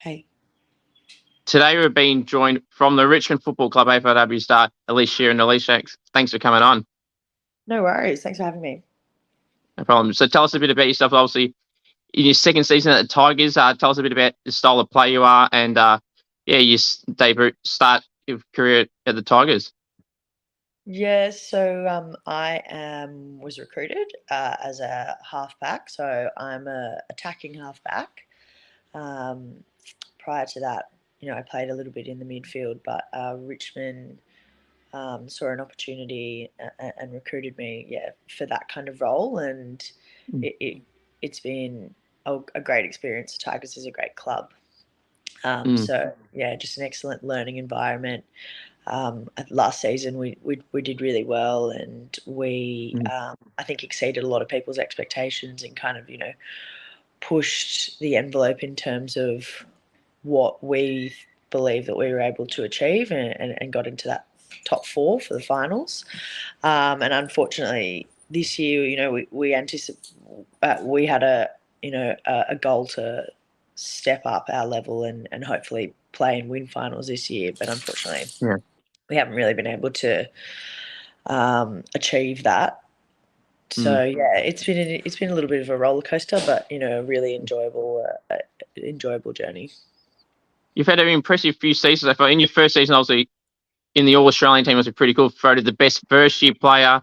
Hey, Today we're being joined from the Richmond Football Club AFLW star Eilish Sheerin. Eilish, thanks for coming on. no worries. Thanks for having me. No problem. So tell us a bit about yourself. Obviously, in your second season at the Tigers, tell us a bit about the style of play you are and, your debut start your career at the Tigers. Yeah, so I was recruited as a halfback, so I'm a attacking halfback. Um, Prior to that, I played a little bit in the midfield, but Richmond saw an opportunity and recruited me, yeah, for that kind of role, and Mm. it's been a great experience. The Tigers is a great club. Mm. So yeah, just an excellent learning environment. Last season we did really well, and we Mm. I think exceeded a lot of people's expectations and kind of pushed the envelope in terms of what we believe that we were able to achieve, and got into that top four for the finals. And unfortunately, this year, we had a goal to step up our level and hopefully play and win finals this year. But unfortunately, Yeah. we haven't really been able to achieve that. Mm. So yeah, it's been a little bit of a roller coaster, but a really enjoyable journey. You've had an impressive few seasons. I thought in your first season, obviously, in the All Australian team was pretty cool. Voted the best first year player.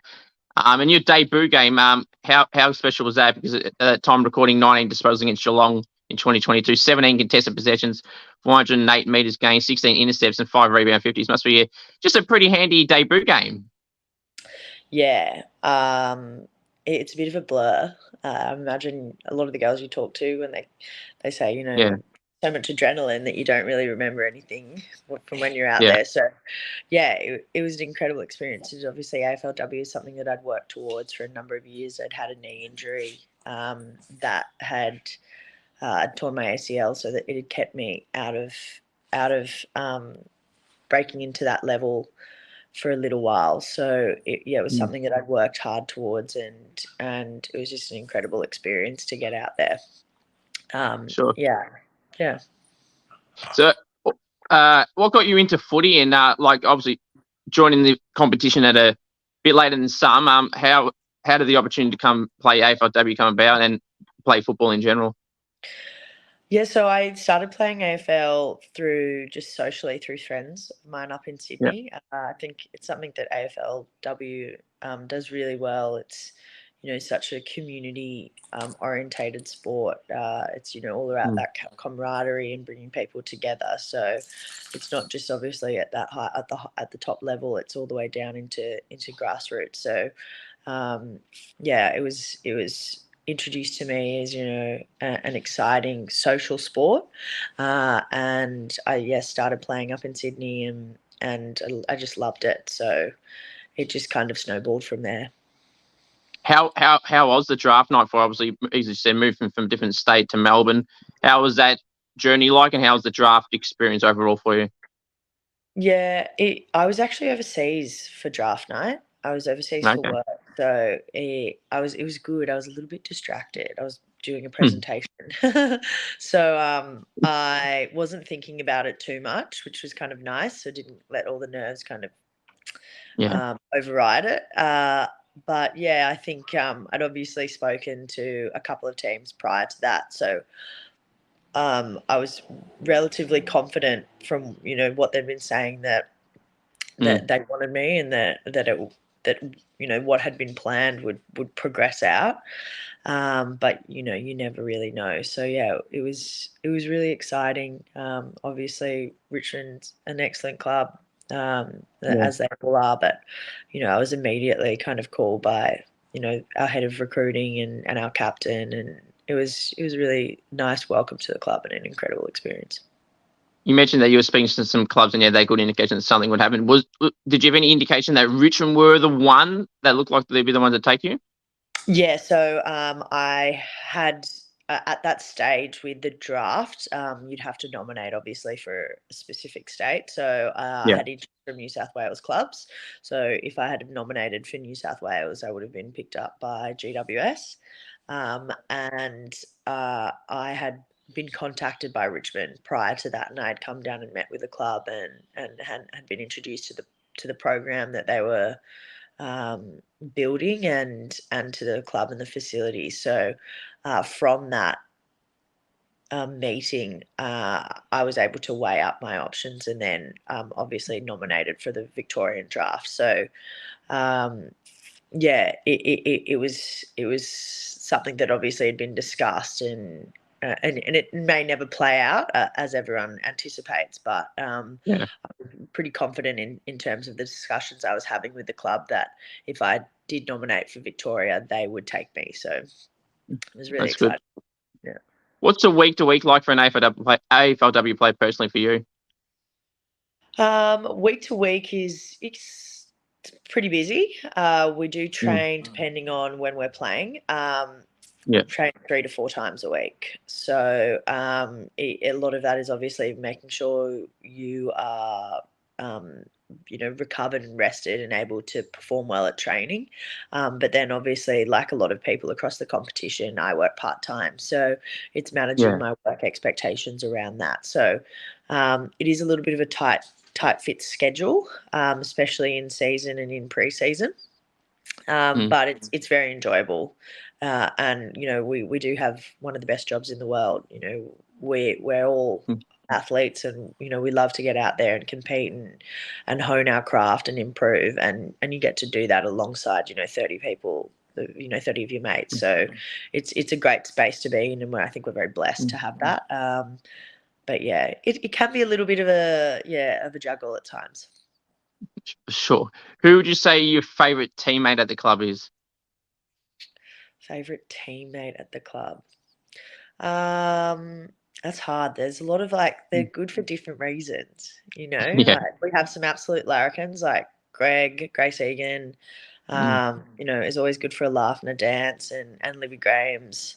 And your debut game, how special was that? Because at that time, recording 19 disposals against Geelong in 2022, 17 contested possessions, 408 metres gained, 16 intercepts, and 5 rebound 50s. Must be just a pretty handy debut game. Yeah, it's a bit of a blur. I imagine a lot of the girls you talk to when they say, Yeah, so much adrenaline that you don't really remember anything from when you're out yeah. there. So, yeah, it was an incredible experience. It's obviously AFLW is something that I'd worked towards for a number of years. I'd had a knee injury that had torn my ACL, so that it had kept me out of breaking into that level for a little while. So it was Mm. something that I'd worked hard towards, and it was just an incredible experience to get out there. Sure. Yeah, yeah. So, what got you into footy and, obviously joining the competition at a bit later than some? How did the opportunity to come play AFLW come about and play football in general? Yeah, so I started playing AFL through just socially through friends of mine up in Yeah. Sydney. I think it's something that AFLW does really well. It's such a community orientated sport. It's all about Mm. that camaraderie and bringing people together. So it's not just obviously at that high at the top level. It's all the way down into grassroots. So yeah, it was introduced to me as an exciting social sport, and I started playing up in Sydney, and I just loved it. So it just kind of snowballed from there. How was the draft night for, obviously, as you said, moving from a different state to Melbourne? How was that journey like, and how was the draft experience overall for you? Yeah, I was actually overseas for draft night. I was overseas for Okay. work, so it was good. I was a little bit distracted. I was doing a Hmm. presentation, so I wasn't thinking about it too much, which was kind of nice. So I didn't let all the nerves kind of Yeah. override it. But yeah, I think I'd obviously spoken to a couple of teams prior to that, so I was relatively confident from what they'd been saying that Mm. they wanted me, and that what had been planned would progress out. But you never really know. So yeah, it was really exciting. Obviously, Richmond's an excellent club, Yeah. as they all are. But I was immediately kind of called by our head of recruiting and our captain, and it was a really nice welcome to the club and an incredible experience. You mentioned that you were speaking to some clubs and, yeah, they got indication that something would happen. Did you have any indication that Richmond were the one that looked like they'd be the ones that take you? Yeah, so I had at that stage with the draft, you'd have to nominate obviously for a specific state. So I Yeah. had interest from New South Wales clubs. So if I had nominated for New South Wales, I would have been picked up by GWS, and I had been contacted by Richmond prior to that, and I had come down and met with the club and had been introduced to the program that they were building and to the club and the facilities. So from that meeting, I was able to weigh up my options and then obviously nominated for the Victorian draft. So yeah, it was something that obviously had been discussed and it may never play out as everyone anticipates, but Yeah, I'm pretty confident in terms of the discussions I was having with the club that if I did nominate for Victoria, they would take me. So it was really that's good. exciting. Yeah. What's a week to week like for an AFLW play personally for you? Week to week is it's pretty busy. We do Mm. train depending on when we're playing. Yeah, Train 3 to 4 times a week. So a lot of that is obviously making sure you are, recovered and rested and able to perform well at training. But then obviously, like a lot of people across the competition, I work part time. So it's managing yeah, my work expectations around that. So it is a little bit of a tight fit schedule, especially in season and in pre-season. mm. But it's very enjoyable, and we do have one of the best jobs in the world. We're all Mm. athletes, and we love to get out there and compete and hone our craft and improve, and you get to do that alongside 30 people, 30 of your mates. So it's a great space to be in, and I think we're very blessed to have that. But yeah, it can be a little bit of a juggle at times. Sure. Who would you say your favourite teammate at the club is? Favorite teammate at the club. Um, that's hard. There's a lot of they're Mm. good for different reasons, Yeah, Like we have some absolute larrikins like Grace Egan, mm. is always good for a laugh and a dance, and Libby Graham's,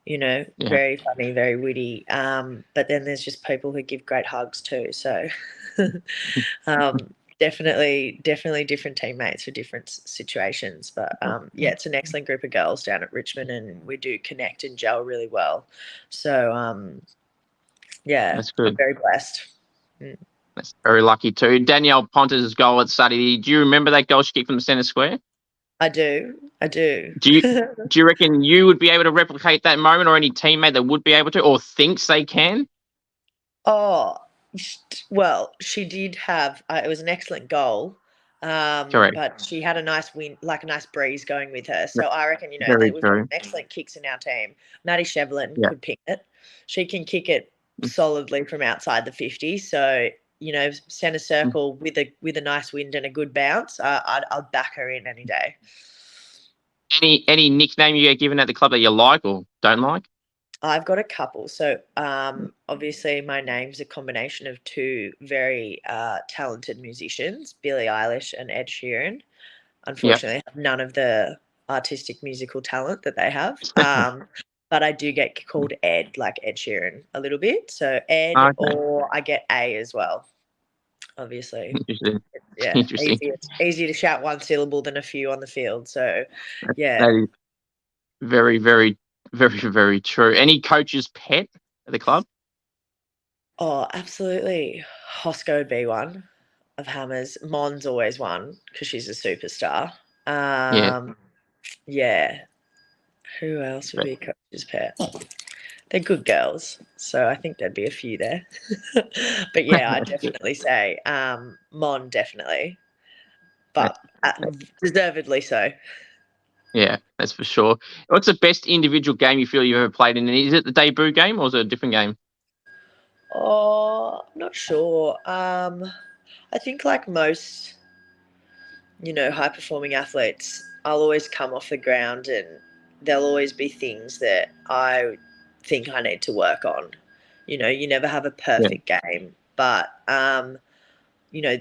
Yeah, very funny, very witty. But then there's just people who give great hugs too. So definitely different teammates for different situations. But yeah, it's an excellent group of girls down at Richmond, and we do connect and gel really well. So yeah, that's I'm good. very blessed. Mm. That's very lucky too. Danielle Ponter's goal at Saturday. Do you remember that goal she kicked from the centre square? I do, I do. Do you do you reckon you would be able to replicate that moment, or any teammate that would be able to, or thinks they can? Oh, well, she did have. It was an excellent goal, Correct. but she had a nice wind, like a nice breeze going with her. Yeah, So I reckon very we've got true. some excellent kicks in our team. Maddie Shevlin Yeah. could pick it. She can kick it Mm, solidly from outside the 50. So centre mm. circle with a nice wind and a good bounce. I'd back her in any day. Any nickname you get given at the club that you like or don't like? I've got a couple. So, obviously, my name's a combination of two very talented musicians, Billie Eilish and Ed Sheeran. Yeah. Unfortunately, I have none of the artistic musical talent that they have. But I do get called Ed, like Ed Sheeran, a little bit. So Ed, Okay. or I get A as well. Obviously, Interesting. yeah, Interesting. easier to shout one syllable than a few on the field. So, yeah. That is very, very, very, very true. Any coach's pet at the club? Oh, absolutely. Hosco would be one of Hammers. Mon's always one because she's a superstar. Yeah. Yeah. Who else would But be coach's pet? They're good girls, so I think there'd be a few there. But yeah, I'd that's good. definitely say Mon, definitely, That's but deservedly so. Yeah, that's for sure. What's the best individual game you feel you've ever played in? And is it the debut game or is it a different game? Oh, I'm not sure. I think like most high performing athletes, I'll always come off the ground and there'll always be things that I think I need to work on. You never have a Yeah. perfect game, but you know,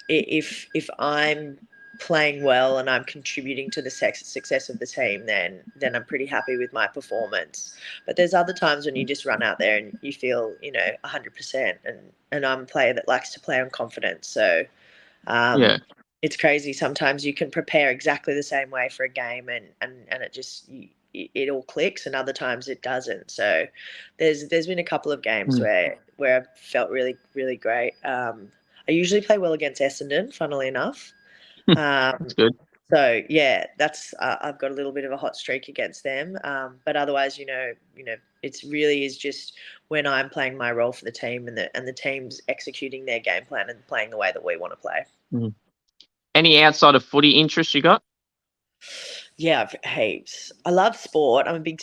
if I'm playing well and I'm contributing to the success of the team, then I'm pretty happy with my performance. But there's other times when you just run out there and you feel 100%, and I'm a player that likes to play on confidence. So Yeah. it's crazy. Sometimes you can prepare exactly the same way for a game, and it just it all clicks, and other times it doesn't. So there's been a couple of games where I felt really, really great. I usually play well against Essendon, funnily enough. That's good. So yeah, that's I've got a little bit of a hot streak against them. But otherwise, it's really is just when I'm playing my role for the team, and the team's executing their game plan and playing the way that we want to play. Any outside of footy interest you got? Yeah, I've heaps. I love sport. I'm a big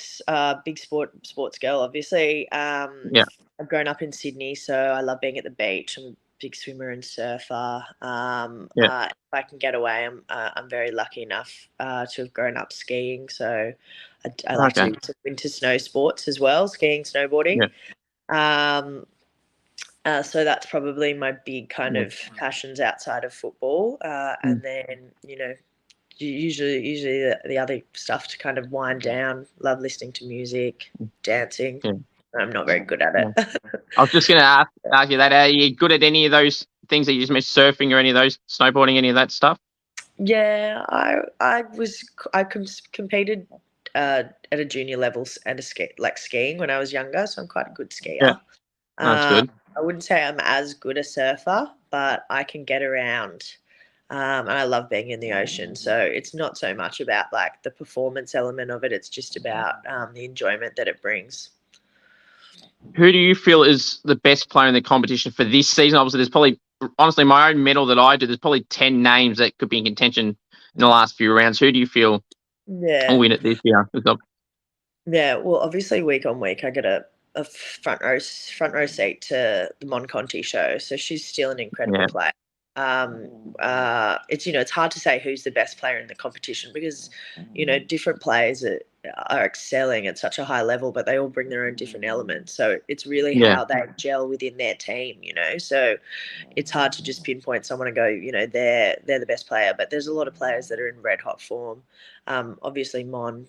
sports girl, obviously. I've grown up in Sydney, so I love being at the beach. I'm a big swimmer and surfer. If I can get away, I'm very lucky enough to have grown up skiing. So I like to do some winter snow sports as well, skiing, snowboarding. So that's probably my big kind of passions outside of football. And then, usually the other stuff to kind of wind down. Love listening to music, dancing. I'm not very good at it. I was just going to ask you that. Are you good at any of those things that you just mentioned, surfing or any of those, snowboarding, any of that stuff? Yeah, I competed at a junior level at skiing when I was younger, so I'm quite a good skier. Yeah, that's good. I wouldn't say I'm as good a surfer, but I can get around. And I love being in the ocean. So it's not so much about like the performance element of it. It's just about the enjoyment that it brings. Who do you feel is the best player in the competition for this season? Obviously, there's probably, honestly, my own medal that I do, there's probably 10 names that could be in contention in the last few rounds. Who do you feel will win it this year? Yeah, well, obviously week on week I get a front row seat to the Mon Conti show. So she's still an incredible player. It's hard to say who's the best player in the competition because different players are excelling at such a high level, but they all bring their own different elements. So it's really how they gel within their team. So it's hard to just pinpoint someone and go, they're the best player. But there's a lot of players that are in red hot form. Obviously Mon,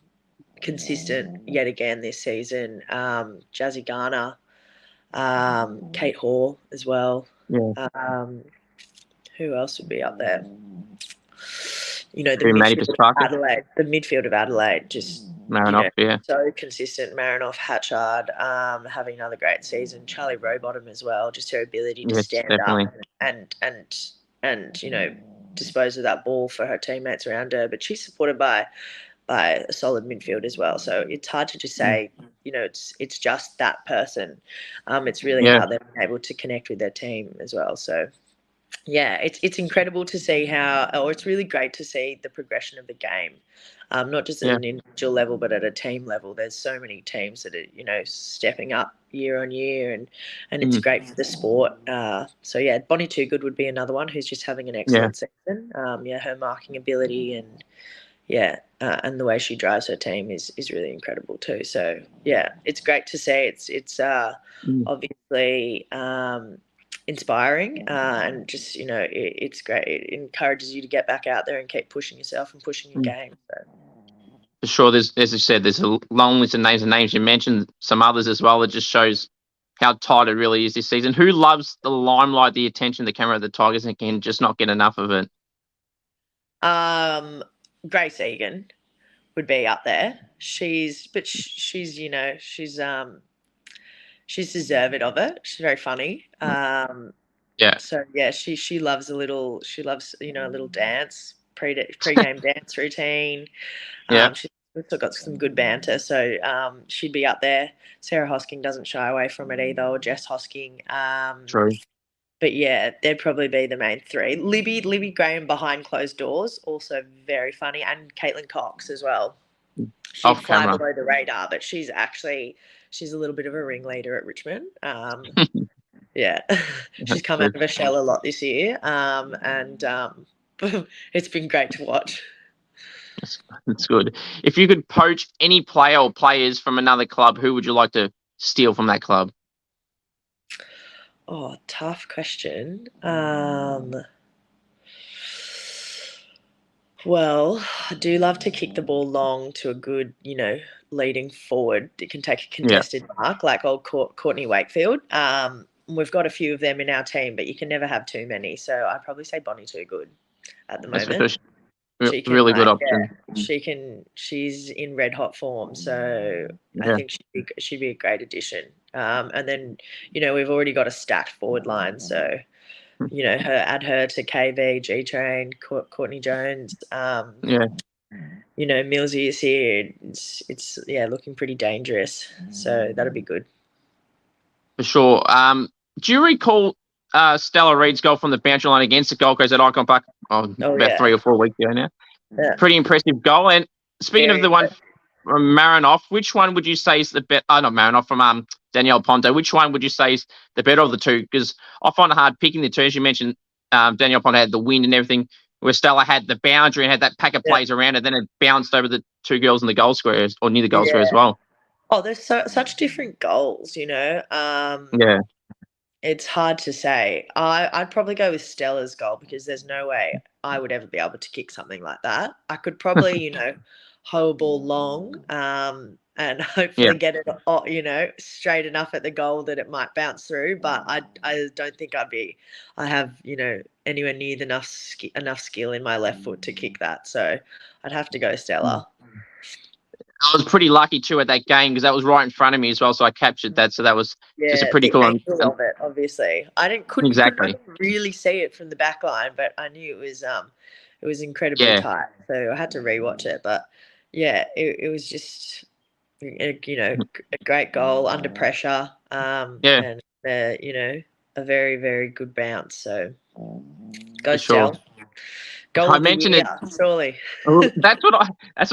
consistent yet again this season. Jazzy Garner, Kate Hall as well. Who else would be up there? The midfield of Adelaide, just Marinoff, so consistent. Marinoff, Hatchard, having another great season. Charlie Rowbottom as well, just her ability to stand up and dispose of that ball for her teammates around her. But she's supported by a solid midfield as well. So it's hard to just say, it's just that person. It's really how they've been able to connect with their team as well. So yeah, it's incredible to see it's really great to see the progression of the game, not just at an individual level, but at a team level. There's so many teams that are, stepping up year on year, and it's great for the sport. So yeah, Bonnie Toogood would be another one who's just having an excellent season. Her marking ability and the way she drives her team is really incredible too. So yeah, it's great to see. It's obviously inspiring, and just it's great. It encourages you to get back out there and keep pushing yourself and pushing your game. So. For sure, as you said, there's a long list of names. You mentioned some others as well. That just shows how tight it really is this season. Who loves the limelight, the attention, the camera of the Tigers, and can just not get enough of it? Grace Egan would be up there. She's deserved of it. She's very funny. So yeah, she loves a little dance, pre-game dance routine. She's also got some good banter, so she'd be up there. Sarah Hosking doesn't shy away from it either, or Jess Hosking. True. But yeah, they'd probably be the main three. Libby Graham behind closed doors, also very funny, and Caitlin Cox as well. She'd fly below the radar, but she's a little bit of a ringleader at Richmond. She's come out of her shell a lot this year, and it's been great to watch. That's good. If you could poach any player or players from another club, who would you like to steal from that club? Oh, tough question. Well, I do love to kick the ball long to a good, leading forward. It can take a contested mark, like old Courtney Wakefield. We've got a few of them in our team, but you can never have too many. So I'd probably say Bonnie Toogood at the moment. She can Really good option. she's in red hot form, so I Yeah. think she'd be a great addition. And then, we've already got a stacked forward line, so add her to KV, G Train, Courtney Jones. Yeah. Millsy is here. It's looking pretty dangerous. So that'll be good. For sure. Do you recall Stella Reid's goal from the boundary line against the Gold Coast at Icon Park about 3 or 4 weeks ago now? Yeah. Pretty impressive goal. And speaking Very of the one impressive. from Marinoff, which one would you say is the better? Not Marinoff, from Danielle Ponte. Which one would you say is the better of the two? Because I find it hard picking the two. As you mentioned, Danielle Ponte had the wind and everything, where Stella had the boundary and had that pack of plays around it. Then it bounced over the two girls in the goal square or near the goal square as well. Oh, there's such different goals, Yeah. It's hard to say. I'd probably go with Stella's goal because there's no way I would ever be able to kick something like that. I could probably, hoe a ball long, and hopefully get it, straight enough at the goal that it might bounce through. But I don't think I have, anywhere near enough skill in my left foot to kick that. So I'd have to go Stella. I was pretty lucky too at that game because that was right in front of me as well, so I captured that. So that was just a pretty the cool angle of it, obviously. Couldn't Exactly. really see it from the back line, but I knew it was incredibly tight. So I had to rewatch it. But it was just a great goal under pressure. And a very, very good bounce. So go Stell. Goal I of the mentioned year, surely. That's what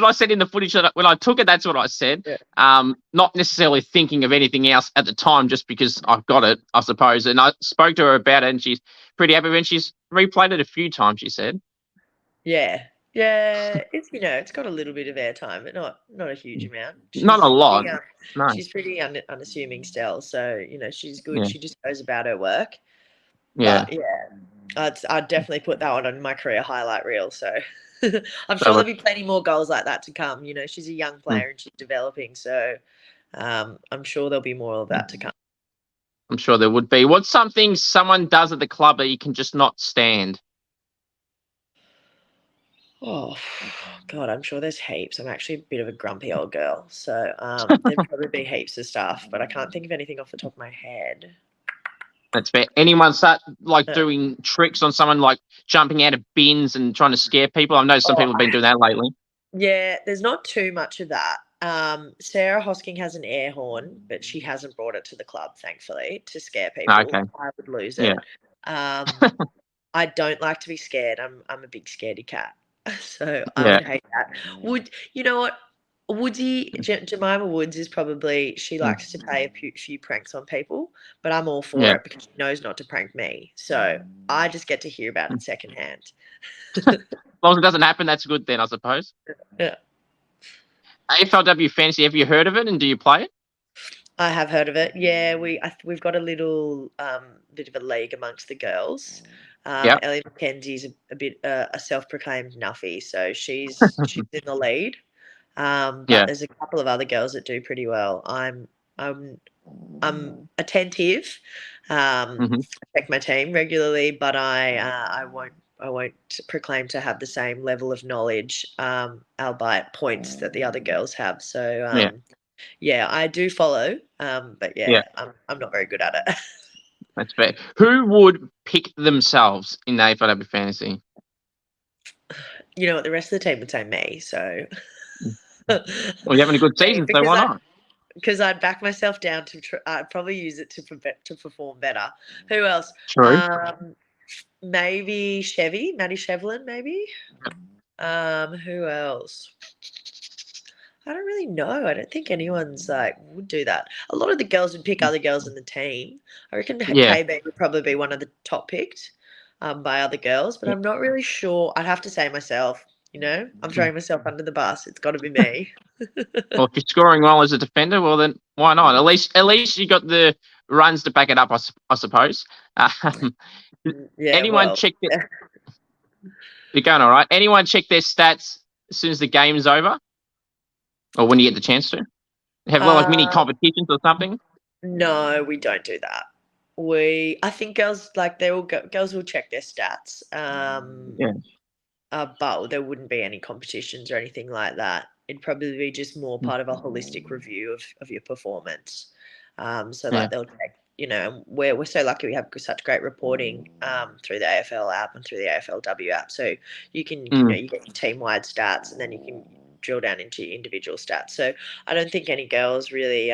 I said in the footage when I took it. That's what I said. Yeah. Not necessarily thinking of anything else at the time, just because I've got it, I suppose. And I spoke to her about it, and she's pretty happy. When she's replayed it a few times, she said. Yeah, it's got a little bit of airtime, but not a huge amount. Not a lot. No. She's pretty unassuming still, so she's good. Yeah. She just goes about her work. Yeah. But I'd definitely put that one on my career highlight reel. So I'm sure there'll be plenty more goals like that to come. She's a young player and she's developing, so I'm sure there'll be more of that to come. I'm sure there would be. What's something someone does at the club that you can just not stand? Oh, God, I'm sure there's heaps. I'm actually a bit of a grumpy old girl. So there'd probably be heaps of stuff, but I can't think of anything off the top of my head. That's fair. Anyone start doing tricks on someone, like jumping out of bins and trying to scare people? I know some people have been doing that lately. Yeah, there's not too much of that. Sarah Hosking has an air horn, but she hasn't brought it to the club, thankfully, to scare people. Okay. I would lose it. I don't like to be scared. I'm a big scaredy cat. So I would hate that. You know what? Jemima Woods is probably, she likes to play a few pranks on people, but I'm all for it because she knows not to prank me. So I just get to hear about it secondhand. As long as it doesn't happen, that's good then, I suppose. Yeah. AFLW Fantasy, have you heard of it and do you play it? I have heard of it. Yeah, we've got a little bit of a league amongst the girls. Ellie McKenzie's a bit a self-proclaimed nuffy, so she's in the lead. But there's a couple of other girls that do pretty well. I'm attentive. I check my team regularly, but I won't proclaim to have the same level of knowledge, albeit points that the other girls have. So I do follow, but I'm not very good at it. That's fair. Who would pick themselves in the AFLW Fantasy? You know what? The rest of the team would say me. So, well, you're having a good season, so why not? Because I'd back myself down I'd probably use it to perform better. Who else? True. Maybe Maddie Shevlin, maybe. Who else? I don't really know. I don't think anyone's would do that. A lot of the girls would pick other girls in the team. I reckon KB would probably be one of the top picked by other girls, but I'm not really sure. I'd have to say myself. I'm throwing myself under the bus. It's got to be me. Well, if you're scoring well as a defender, well then why not? At least you got the runs to back it up, I suppose. Anyone check it? You're going all right. Anyone check their stats as soon as the game's over? Or when you get the chance to? Have mini competitions or something? No, we don't do that. I think girls girls will check their stats. but there wouldn't be any competitions or anything like that. It'd probably be just more Mm. part of a holistic review of your performance. So Yeah. like they'll check, and we're so lucky we have such great reporting through the AFL app and through the AFLW app. So you can, you get your team wide stats, and then you can drill down into your individual stats. So I don't think any girls really,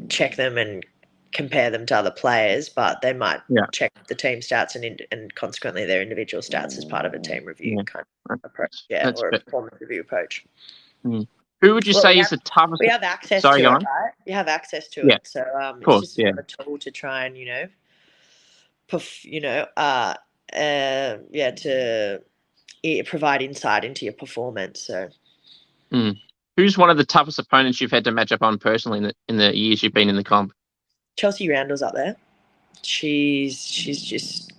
check them and compare them to other players, but they might check the team stats and consequently their individual stats as part of a team review kind of approach, That's or a good. performance review approach. Who would you say is the toughest? We have access Sorry, to go it, on. right? You have access to Yeah, it, so of it's course. just Yeah. another tool to try and to provide insight into your performance. So Who's one of the toughest opponents you've had to match up on personally in the years you've been in the comp? Chelsea Randall's up there. She's just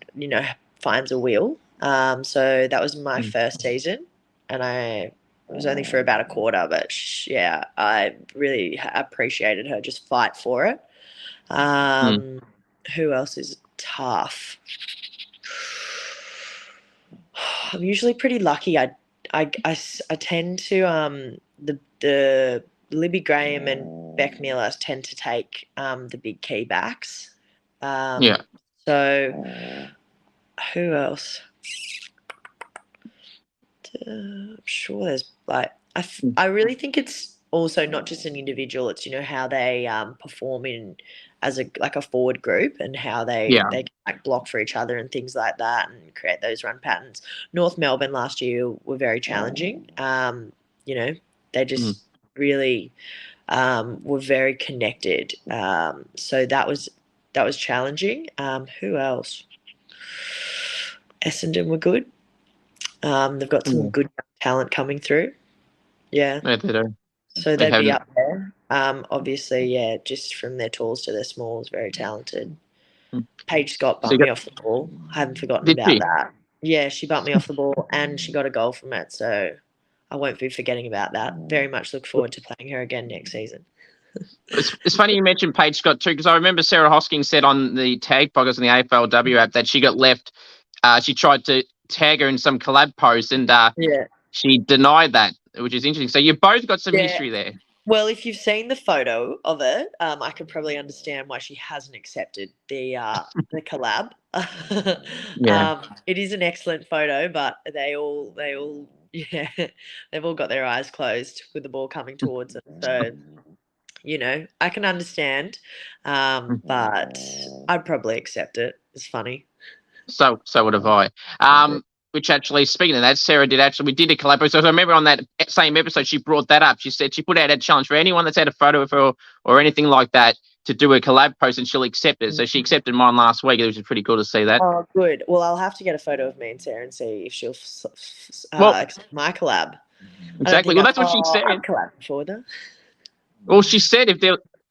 finds a wheel. So that was my first season, and it was only for about a quarter, but I really appreciated her just fight for it. Who else is tough? I'm usually pretty lucky. I tend to the Libby Graham and Beck Miller tend to take the big key backs. So who else? I'm sure there's I really think it's also not just an individual. It's how they perform as a forward group, and how they can block for each other and things like that, and create those run patterns. North Melbourne last year were very challenging. They just really were very connected. So that was challenging. Who else? Essendon were good. They've got some good talent coming through. Yeah. Yeah, they do. So they'd be up there. Obviously, just from their talls to their smalls, very talented. Paige Scott bumped me off the ball. I haven't forgotten about that. Yeah, she bumped me off the ball and she got a goal from it. So I won't be forgetting about that. Very much look forward to playing her again next season. It's funny you mentioned Paige Scott too, because I remember Sarah Hosking said on the Tag podcast on the AFLW app that she got left. She tried to tag her in some collab post, and she denied that, which is interesting. So you both got some history there. Well, if you've seen the photo of it, I can probably understand why she hasn't accepted the collab. It is an excellent photo, but they all they've all got their eyes closed with the ball coming towards them. So I can understand, but I'd probably accept it. It's funny. So would have I. Which actually, speaking of that, Sarah we did a collab. So I remember on that same episode, she brought that up. She said she put out a challenge for anyone that's had a photo of her or anything like that to do a collab post, and she'll accept it. So she accepted mine last week, which is pretty cool to see that. Oh, good. Well, I'll have to get a photo of me and Sarah and see if she'll accept my collab. Exactly. Well, that's what she said. I'm collabing for her. Well, she said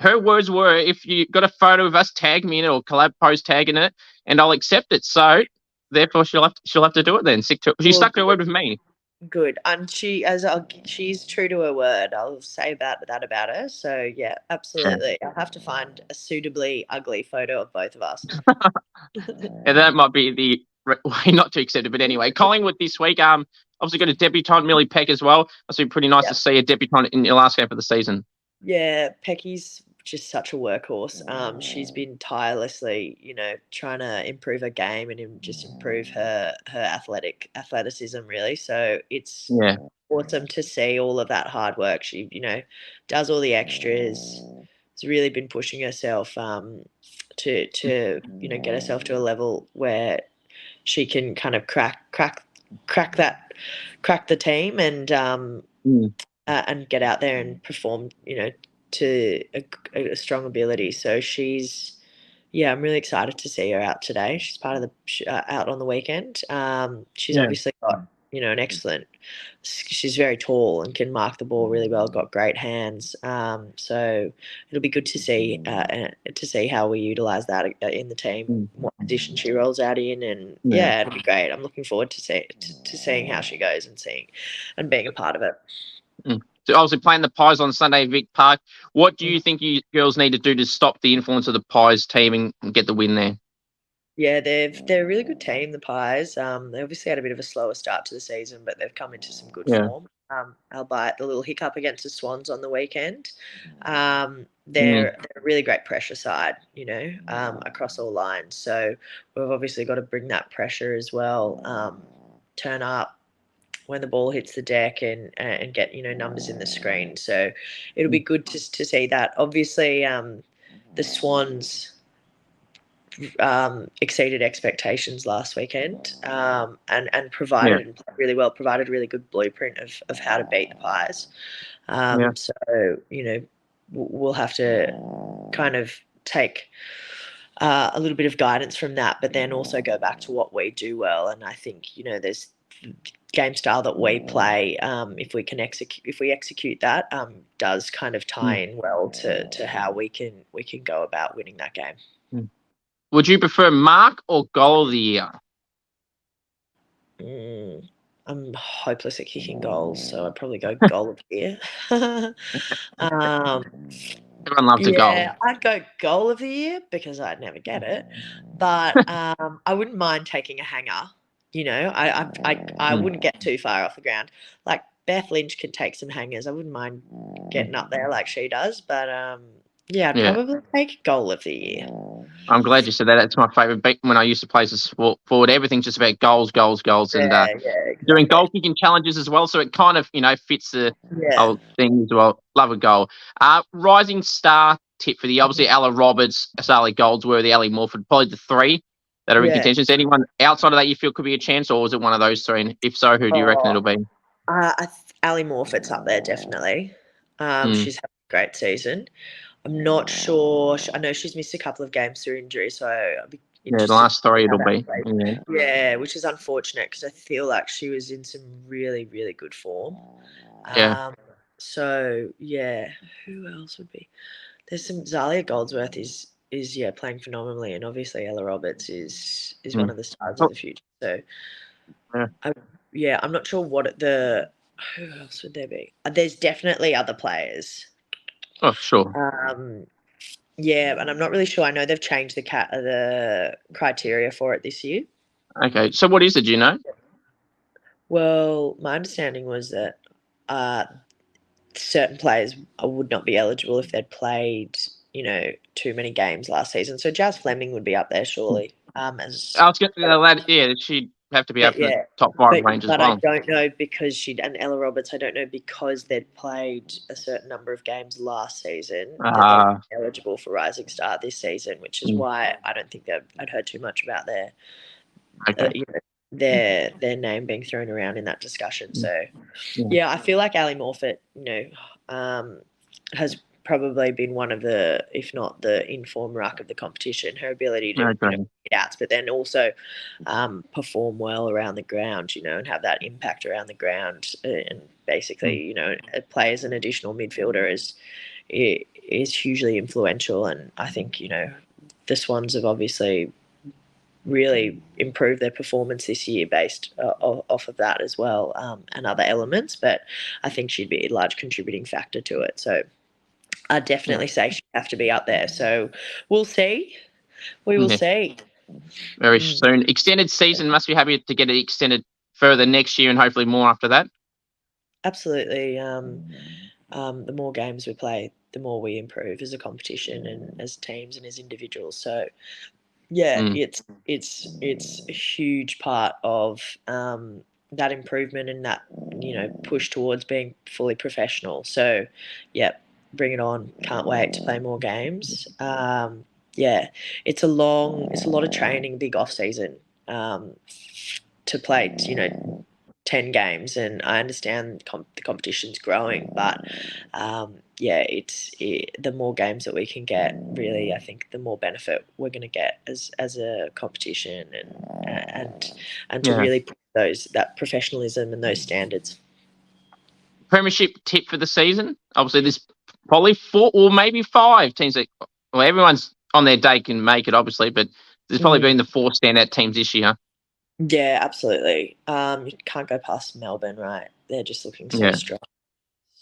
her words were, if you got a photo of us, tag me in it, or collab post tagging it, and I'll accept it. So therefore, she'll have to do it then. She stuck to her word with me. Good, and she's true to her word. I'll say about her. So yeah, absolutely. I'll have to find a suitably ugly photo of both of us. And that might be the way not to accept it. But anyway, Collingwood this week. Obviously got a debutant, Millie Peck, as well. It's been pretty nice to see a debutant in your last game of the season. Yeah, Pecky's just such a workhorse. She's been tirelessly, trying to improve her game and just improve her athleticism, really. So it's awesome to see all of that hard work. She, does all the extras. Has really been pushing herself to get herself to a level where she can kind of crack the team and get out there and perform, to a strong ability. So I'm really excited to see her out today. She's part of the out on the weekend. She's obviously got an excellent. She's very tall and can mark the ball really well. Got great hands. So it'll be good to see how we utilize that in the team. What position she rolls out in, and it'll be great. I'm looking forward to seeing how she goes and being a part of it. So obviously playing the Pies on Sunday at Vic Park. What do you think you girls need to do to stop the influence of the Pies team and get the win there? Yeah, they're a really good team, the Pies. They obviously had a bit of a slower start to the season, but they've come into some good Yeah. form. Albeit the little hiccup against the Swans on the weekend. Mm. They're a really great pressure side, across all lines. So we've obviously got to bring that pressure as well. Turn up when the ball hits the deck and get numbers in the screen. So it'll be good to see that. Obviously, the Swans exceeded expectations last weekend, and Yeah. provided really well, provided a really good blueprint of how to beat the Pies. Yeah. So we'll have to kind of take a little bit of guidance from that, but then also go back to what we do well. And I think there's game style that we play. If we can execute that, does kind of tie in well to how we can go about winning that game. Would you prefer mark or goal of the year? I'm hopeless at kicking goals, so I'd probably go goal of the year. Everyone loves a goal. Yeah, I'd go goal of the year because I'd never get it, but I wouldn't mind taking a hanger. I wouldn't get too far off the ground. Like Beth Lynch can take some hangers. I wouldn't mind getting up there like she does, but yeah, I'd Yeah. probably take goal of the year. I'm glad you said that. That's my favourite beat when I used to play as a sport forward. Everything's just about goals, goals, goals, and Yeah, doing exactly. goal kicking challenges as well. So it kind of, fits the Yeah. whole thing as well. Love a goal. Rising star tip for the obviously Ella Roberts, Sally Goldsworthy, Ali Morford, probably the three that are in Yeah. contention. Is anyone outside of that you feel could be a chance, or is it one of those three? And if so, who do you reckon Oh, it'll be? Ali Morford's up there definitely. Mm. She's had a great season. I'm not sure. I know she's missed a couple of games through injury, so I'll be Yeah, the interested last three how it'll that be. plays. Yeah. Yeah, which is unfortunate because I feel like she was in some really, really good form. Yeah. So yeah, who else would be? There's some Zalia Goldsworth is playing phenomenally, and obviously Ella Roberts is one Mm. of the stars of Oh, the future. So yeah. I'm not sure who else would there be. There's definitely other players. Oh, sure. Yeah, and I'm not really sure. I know they've changed the criteria for it this year. Okay. So what is it? Do you know? Well, my understanding was that uh, certain players would not be eligible if they'd played, too many games last season. So Jazz Fleming would be up there surely. As I was going to, yeah, she'd have to be up but in the yeah, top five but range as but I well. don't know because and Ella Roberts. I don't know because they'd played a certain number of games last season that they were Uh, eligible for Rising Star this season, which is mm, why I don't think I'd heard too much about okay. their name being thrown around in that discussion. Mm, So yeah. yeah, I feel like Ali Morfitt, has probably been one of the, if not the inform ruck of the competition. Her ability to Okay. hit outs, but then also perform well around the ground, and have that impact around the ground, and basically, play as an additional midfielder is hugely influential. And I think the Swans have obviously really improved their performance this year based off of that as well, and other elements. But I think she'd be a large contributing factor to it. So I'd Yeah. definitely say she'd have to be up there. So we'll see. We will Yeah. see. Very soon. Extended season. Must be happy to get it extended further next year and hopefully more after that. Absolutely. The more games we play, the more we improve as a competition and as teams and as individuals. So yeah, Mm. it's a huge part of that improvement and that push towards being fully professional. So, yeah, bring it on! Can't wait to play more games. Yeah, it's a lot of training, big off season to play. 10 games, and I understand the competition's growing, but yeah, the more games that we can get, really, I think the more benefit we're going to get as a competition, and to Yeah. really put that professionalism and those standards. Premiership tip for the season. Obviously, there's probably 4 or maybe 5 teams that, well, everyone's on their day can make it, obviously, but there's probably been the 4 standout teams this year. Yeah, absolutely. You can't go past Melbourne, right? They're just looking so Yeah. strong,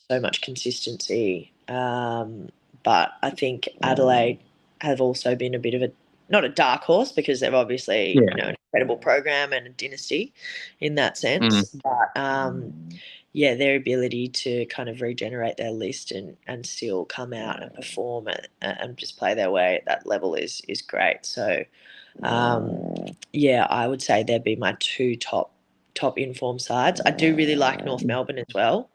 so much consistency. But I think Adelaide have also been a bit of not a dark horse because they're obviously an incredible program and a dynasty in that sense. But their ability to kind of regenerate their list and still come out and perform and just play their way at that level is great. So I would say they'd be my two top inform sides. I do really like North Melbourne as well.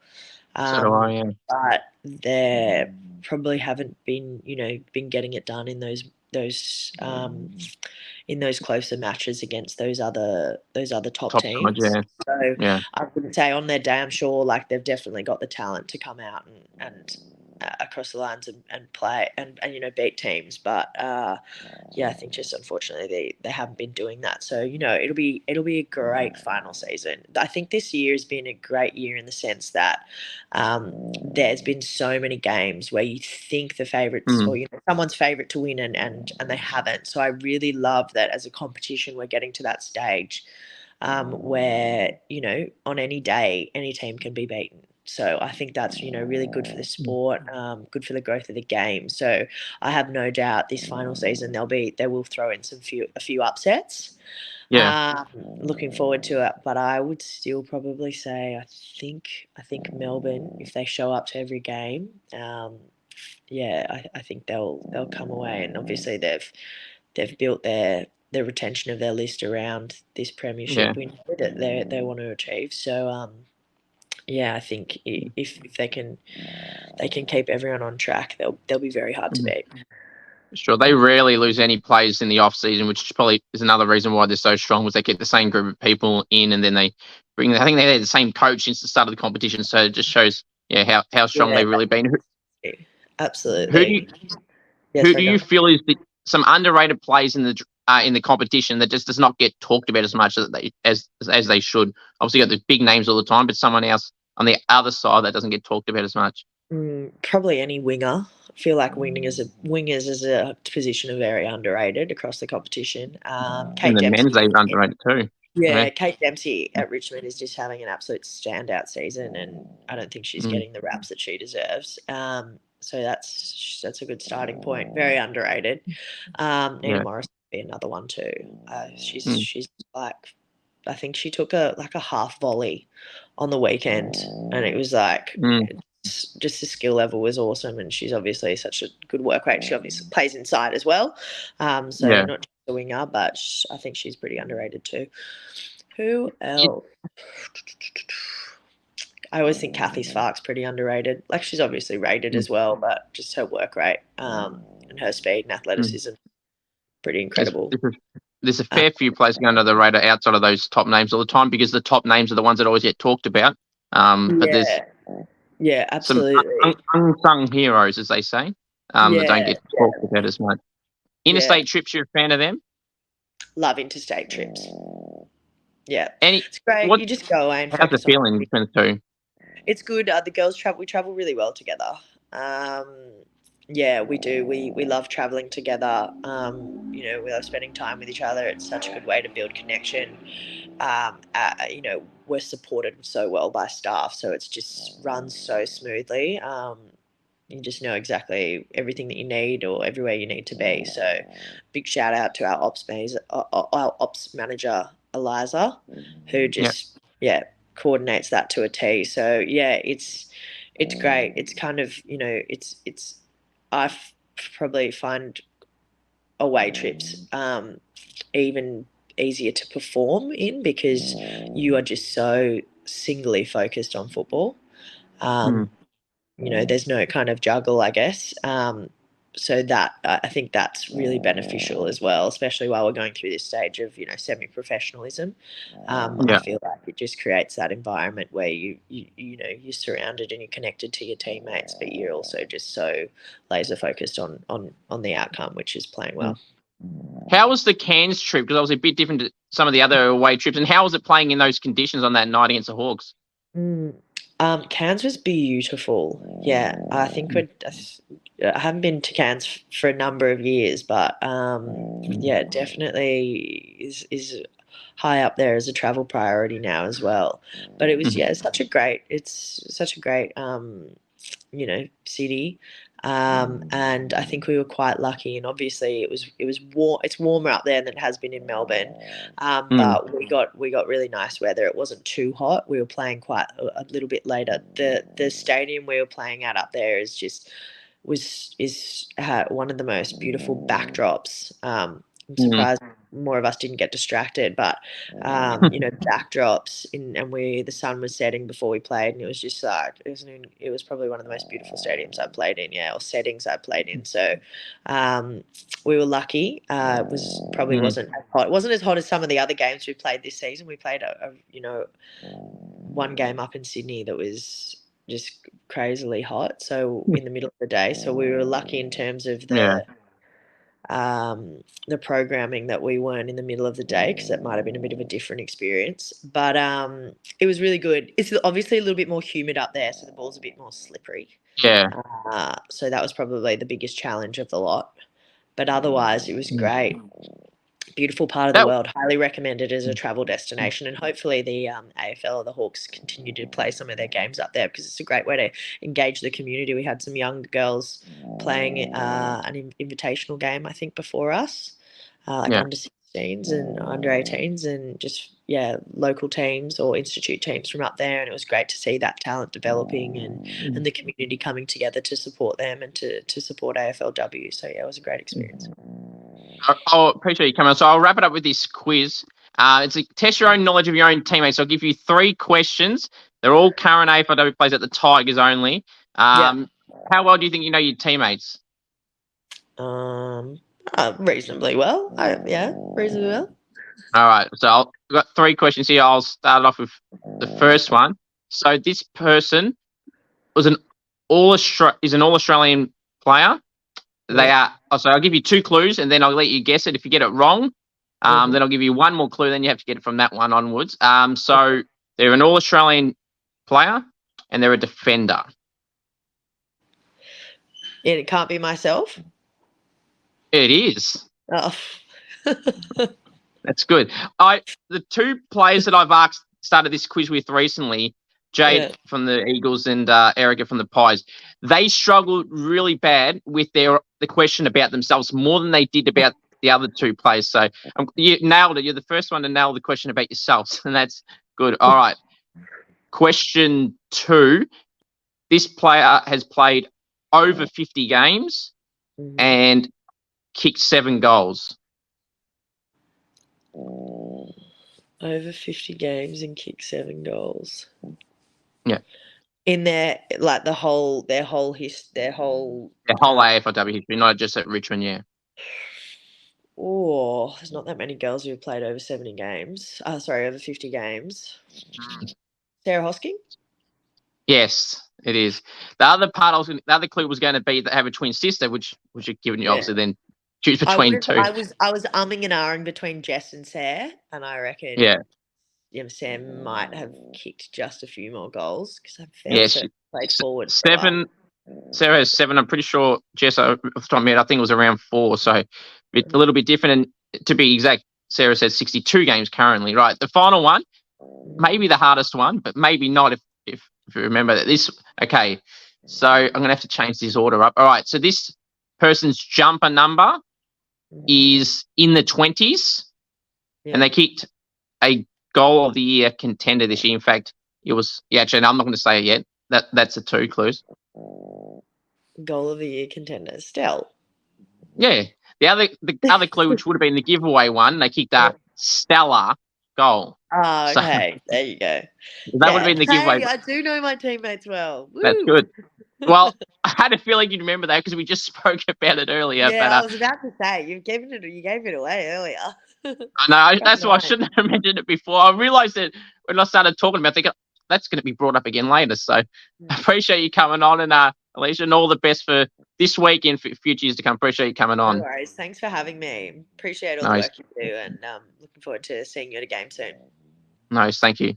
So do I, yeah. But they probably haven't been getting it done in those closer matches against those other top teams. Sides, So I wouldn't say on their day, I'm sure like they've definitely got the talent to come out and across the lines and play and beat teams. But I think just unfortunately they haven't been doing that. So it'll be a great final season. I think this year has been a great year in the sense that there's been so many games where you think the favourites or someone's favourite to win and they haven't. So I really love that as a competition we're getting to that stage where on any day any team can be beaten. So I think that's really good for the sport, good for the growth of the game. So I have no doubt this final season they will throw in a few upsets. Looking forward to it, but I would still probably say I think Melbourne, if they show up to every game, I think they'll come away, and obviously they've built their retention of their list around this premiership win that they want to achieve. So I think if they can keep everyone on track, they'll be very hard to beat. Sure, they rarely lose any players in the off season, which probably is another reason why they're so strong. Was they get the same group of people in, and then they bring. I think they had the same coach since the start of the competition, so it just shows how strong they've really been. Absolutely. Who do you feel is some underrated players in the competition that just does not get talked about as much as they should? Obviously, you got the big names all the time, but someone else on the other side that doesn't get talked about as much. Probably any winger. I feel like wingers as a position are very underrated across the competition. In the men's, they're underrated too. Yeah, Kate Dempsey at Richmond is just having an absolute standout season, and I don't think she's getting the raps that she deserves. So that's a good starting point. Very underrated. Nina Morris would be another one too. She's like, I think she took a half volley on the weekend, and it was like just the skill level was awesome, and she's obviously such a good work rate. She obviously plays inside as well, not just a winger, but I think she's pretty underrated too. Who else? I always think Kathy Spark's pretty underrated. Like, she's obviously rated as well, but just her work rate and her speed and athleticism, pretty incredible. There's a fair few players going under the radar outside of those top names all the time, because the top names are the ones that always get talked about. But there's absolutely some unsung heroes, as they say, that don't get talked about as much. Interstate trips, you're a fan of them? Love interstate trips. Yeah, it's great. You just go away and how's the feeling between the two? It's good. The girls we travel really well together. We do. We love traveling together. We love spending time with each other. It's such a good way to build connection. We're supported so well by staff, so it's just runs so smoothly. You just know exactly everything that you need or everywhere you need to be. So big shout out to our ops manager, Eliza, who just coordinates that to a T. So it's great. It's kind of I probably find away trips even easier to perform in, because you are just so singly focused on football. There's no kind of juggle, I guess. So that I think that's really beneficial as well, especially while we're going through this stage of semi-professionalism. I feel like it just creates that environment where you're surrounded and you're connected to your teammates, but you're also just so laser focused on the outcome, which is playing well. How was the Cairns trip? Because I was a bit different to some of the other away trips, and how was it playing in those conditions on that night against the Hawks? Cairns was beautiful. Yeah, I think I haven't been to Cairns for a number of years, but definitely is high up there as a travel priority now as well. But it was such a great city. And I think we were quite lucky. And obviously, it was warm. It's warmer up there than it has been in Melbourne, but we got really nice weather. It wasn't too hot. We were playing quite a little bit later. The stadium we were playing at up there is one of the most beautiful backdrops. I'm surprised more of us didn't get distracted, but backdrops and the sun was setting before we played, and it was just like it was probably one of the most beautiful stadiums I played in, or settings I played in. So we were lucky. It was probably wasn't as hot. It wasn't as hot as some of the other games we played this season. We played one game up in Sydney that was just crazily hot, so in the middle of the day. So we were lucky in terms of the programming that we weren't in the middle of the day, because that might have been a bit of a different experience. But it was really good. It's obviously a little bit more humid up there, so the ball's a bit more slippery. Yeah. So that was probably the biggest challenge of the lot. But otherwise, it was great. Beautiful part of the world. Highly recommended as a travel destination, and hopefully the AFL or the Hawks continue to play some of their games up there, because it's a great way to engage the community. We had some young girls playing an invitational game, I think, before us, under 16s and under 18s, and just local teams or institute teams from up there. And it was great to see that talent developing and the community coming together to support them and to support AFLW. So it was a great experience. I appreciate you coming on. So I'll wrap it up with this quiz. It's a test your own knowledge of your own teammates. So I'll give you 3 questions. They're all current AFLW players at the Tigers only. How well do you think you know your teammates? Reasonably well. Reasonably well. All right. So I've got 3 questions here. I'll start off with the first one. So this person is an all-Australian player. They are. So I'll give you 2 clues, and then I'll let you guess it. If you get it wrong, then I'll give you 1 more clue. Then you have to get it from that one onwards. So they're an all-Australian player, and they're a defender. And it can't be myself? It is. Oh. That's good. The 2 players that I've started this quiz with recently, Jade from the Eagles and Erica from the Pies, they struggled really bad with the question about themselves more than they did about the other 2 players. So you nailed it. You're the first one to nail the question about yourselves, and that's good. All right. Question 2. This player has played over 50 games and kicked 7 goals. Over 50 games and kicked 7 goals. Yeah. In their whole AFLW history, not just at Richmond, Oh, there's not that many girls who have played over 70 games. Over 50 games. Sarah Hosking? Yes, it is. The other clue was going to be that have a twin sister, which you've given you obviously then choose between 2. I was umming and ahhing between Jess and Sarah, and I reckon Sam might have kicked just a few more goals, because I'm fairly certain played forward. 7. Sarah has 7. I'm pretty sure Jess, off the top of my head, I think it was around 4. So a little bit different. And to be exact, Sarah says 62 games currently. Right. The final one, maybe the hardest one, but maybe not if you remember that. Okay. So I'm going to have to change this order up. All right. So this person's jumper number is in the 20s, and they kicked a goal of the year contender this year. In fact, it was actually, no, I'm not going to say it yet. That's the 2 clues. Goal of the year contender, Stell. Yeah. The other clue, which would have been the giveaway one, they kicked a stellar goal. Oh, okay. So, there you go. That would have been the giveaway. I do know my teammates well. Woo. That's good. Well, I had a feeling you'd remember that because we just spoke about it earlier. Yeah, but, I was about to say you gave it away earlier. I know. That's why I shouldn't have mentioned it before. I realised that when I started talking about it, I think that's going to be brought up again later. So I appreciate you coming on, and Alicia, and all the best for this week and for future years to come. Appreciate you coming on. No worries. Thanks for having me. Appreciate all the work you do, and looking forward to seeing you at a game soon. Nice. Thank you.